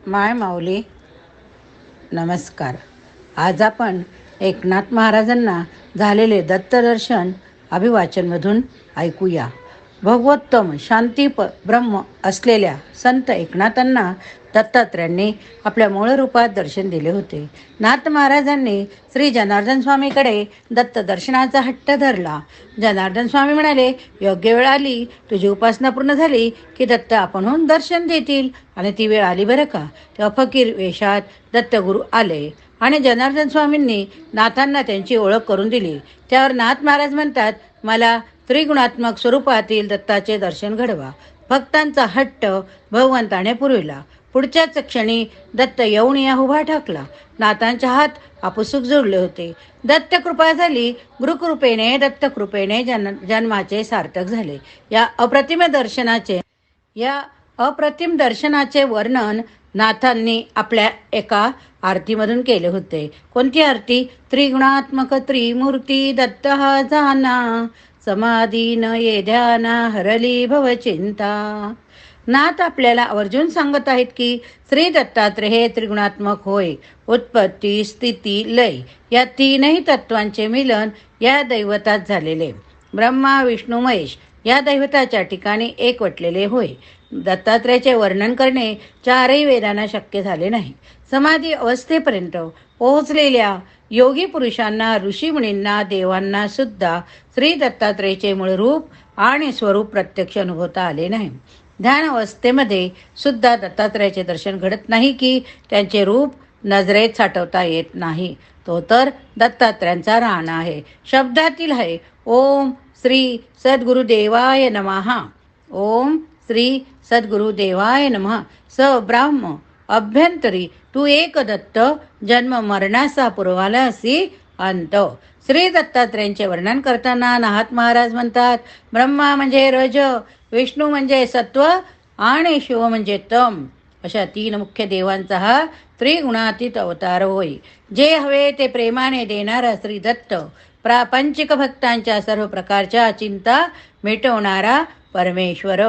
माय माऊली नमस्कार. आज आपण एकनाथ महाराजांना झालेले दत्तदर्शन अभिवाचनमधून ऐकूया. भगवत्तम शांतीप ब्रह्म असलेल्या संत एकनाथांना दत्तात्रयांनी आपल्या मूळ रूपात दर्शन दिले होते. नाथ महाराजांनी श्री जनार्दन स्वामीकडे दत्त दर्शनाचा हट्ट धरला. जनार्दन स्वामी म्हणाले, योग्य वेळ आली, तुझी उपासना पूर्ण झाली की दत्त आपणहून दर्शन देतील. आणि ती वेळ आली बरं का. तेव्हा फकीर वेशात दत्तगुरू आले आणि जनार्दन स्वामींनी नाथांना त्यांची ओळख करून दिली. त्यावर नाथ महाराज म्हणतात, मला त्रिगुणात्मक स्वरूपातील दत्ताचे दर्शन घडवा. भक्तांचा हट्ट भगवंताने पुरविला. पुढच्याच क्षणी दत्त येऊनिया उभा ठाकला. नाथांचे हात आपसूक जोडले होते. दत्तकृपा झाली. गुरुकृपेने दत्तकृपेने जन्माचे सार्थक झाले. या अप्रतिम दर्शनाचे वर्णन नाथांनी आपल्या एका आरतीमधून केले होते. कोणती आरती? त्रिगुणात्मक त्रिमूर्ती दत्त हा जाना, समाधी न ये ध्याना हरली भवचिंता. नाथ आपल्याला आवर्जून सांगत आहेत की श्री दत्तात्रय हे त्रिगुणात्मक होय. उत्पत्ती, स्थिती, लय या तीनही तत्वांचे मिलन या दैवतात झालेले. ब्रह्मा, विष्णू, महेश या दैवताच्या ठिकाणी एकवटलेले होय. दत्तात्रयाचे वर्णन करणे चारही वेदांना शक्य झाले नाही. समाधी अवस्थेपर्यंत पोहोचलेल्या योगी पुरुषांना, ऋषीमुनींना, देवांना सुद्धा श्री दत्तात्रयाचे मूळ रूप आणि स्वरूप प्रत्यक्ष अनुभवता आले नाही. ध्यान अवस्थेमध्ये सुद्धा दत्तात्रयाचे दर्शन घडत नाही की त्यांचे रूप नजरेत साठवता येत नाही. तो तर दत्तात्रयांचा राहणा आहे, शब्दातील आहे. ओम श्री सद्गुरुदेवाय नमः. ओम श्री सद्गुरुदेवाय नमः. स ब्राह्म अभ्यंतरी तू एक दत्त, जन्म मरणाचा पुरवाला असी अंत. श्री दत्तात्रयांचे वर्णन करताना नाथ महाराज म्हणतात, ब्रह्मा म्हणजे रज, विष्णू म्हणजे सत्व आणि शिव म्हणजे तम अशा तीन मुख्य देवांचा हा त्रिगुणातीत अवतार होय. जे हवे ते प्रेमाने देणारा श्री दत्त, प्रापंचिक भक्तांच्या सर्व प्रकारच्या चिंता मिटवणारा परमेश्वर.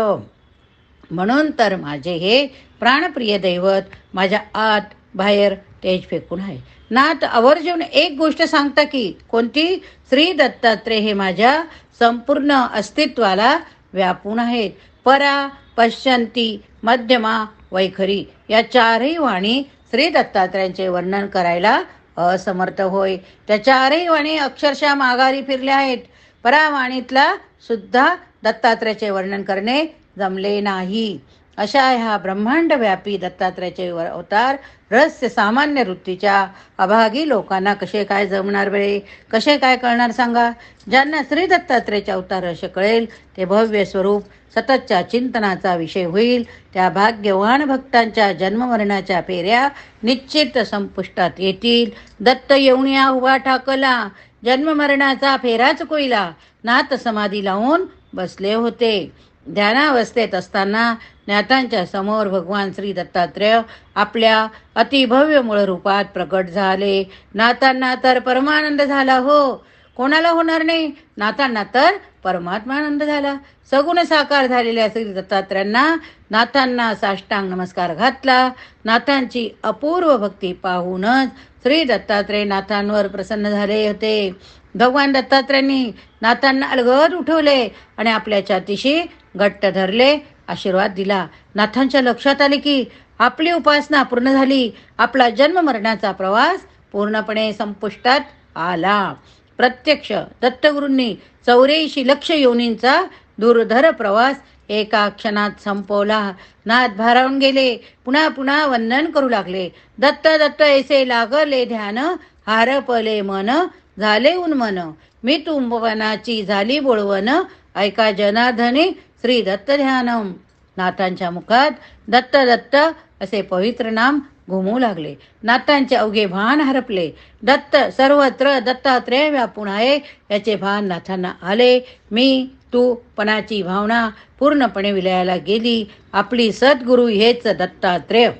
म्हणून तर माझे हे प्राणप्रिय दैवत माझ्या आत बाहेर तेज फेकून आहे. नाथ आवर्जून एक गोष्ट सांगता की कोणती? श्री दत्तात्रय हे माझ्या संपूर्ण अस्तित्वाला व्यापून आहेत. परा, पश्चंती, मध्यमा, वैखरी या चारही वाणी श्री दत्तात्रयांचे वर्णन करायला असमर्थ होय. त्या चारही वाणी अक्षरशः माघारी फिरल्या आहेत. परावाणीतला सुद्धा दत्तात्रयाचे वर्णन करणे जमले नाही. अशा ह्या ब्रह्मांड व्यापी दत्तात्रयाचे अवतार रहस्य सामान्य वृत्तीच्या अभागी लोकांना कसे काय जमणार वेळे, कसे काय कळणार सांगा. ज्यांना श्री दत्तात्रयाचे अवतार रहस्य कळेल ते भव्य स्वरूप सततच्या चिंतनाचा विषय होईल. त्या भाग्यवान भक्तांच्या जन्ममरणाच्या फेऱ्या निश्चित संपुष्टात येतील. दत्त येऊनिया उभा ठाकला, जन्ममरणाचा फेराच कोईला. नाथ समाधी लावून बसले होते. ध्यानावस्थेत असताना नाथांच्या समोर भगवान श्री दत्तात्रय आपल्या अतिभव्य मूळ रूपात प्रकट झाले. नाथांना तर परमानंद झाला हो. कोणाला होणार नाही? नाथांना तर परमात्मानंद झाला. सगुण साकार झालेल्या श्री दत्तात्रयांना नाथांना साष्टांग नमस्कार घातला. नाथांची अपूर्व भक्ती पाहूनच श्री दत्तात्रय नाथांवर प्रसन्न झाले होते. भगवान दत्तात्रयांनी नाथांना अलगद उठवले आणि आपल्या छातीशी घट्ट धरले, आशीर्वाद दिला. नाथांच्या लक्षात आले की आपली उपासना पूर्ण झाली, आपला जन्म मरणाचा प्रवास पूर्णपणे संपुष्टात आला. प्रत्यक्ष दत्तगुरूंनी 84 लक्ष योनींचा दुर्धर प्रवास एका क्षणात संपवला. नाथ भारावून गेले. पुन्हा पुन्हा वंदन करू लागले. दत्त दत्त ऐसे लागले ध्यान, हारपले मन झाले उन्मन. मी तुंबवनाची झाली बोळवण, ऐका जनार्दनी श्री दत्त ध्यानम. नाथांच्या मुखात दत्त दत्त असे पवित्र नाम घुमू लागले. नाथांचे अवघे भान हरपले. दत्त सर्वत्र दत्तात्रय व्यापून आहे याचे भान नाथांना आले. मी तू पणाची भावना पूर्णपणे विलयाला गेली. आपली सद्गुरू हेच दत्तात्रय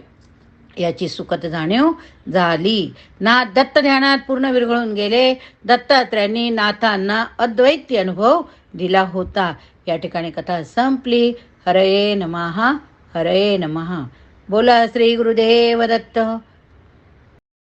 याची सुखद जाणीव झाली. नाथ दत्त ध्यानात पूर्ण विरघळून गेले. दत्तात्रयांनी नाथांना अद्वैती अनुभव दिला होता. या ठिकाणी कथा संपली. हरये नमः. हरये नमः. बोला श्री गुरुदेव दत्त.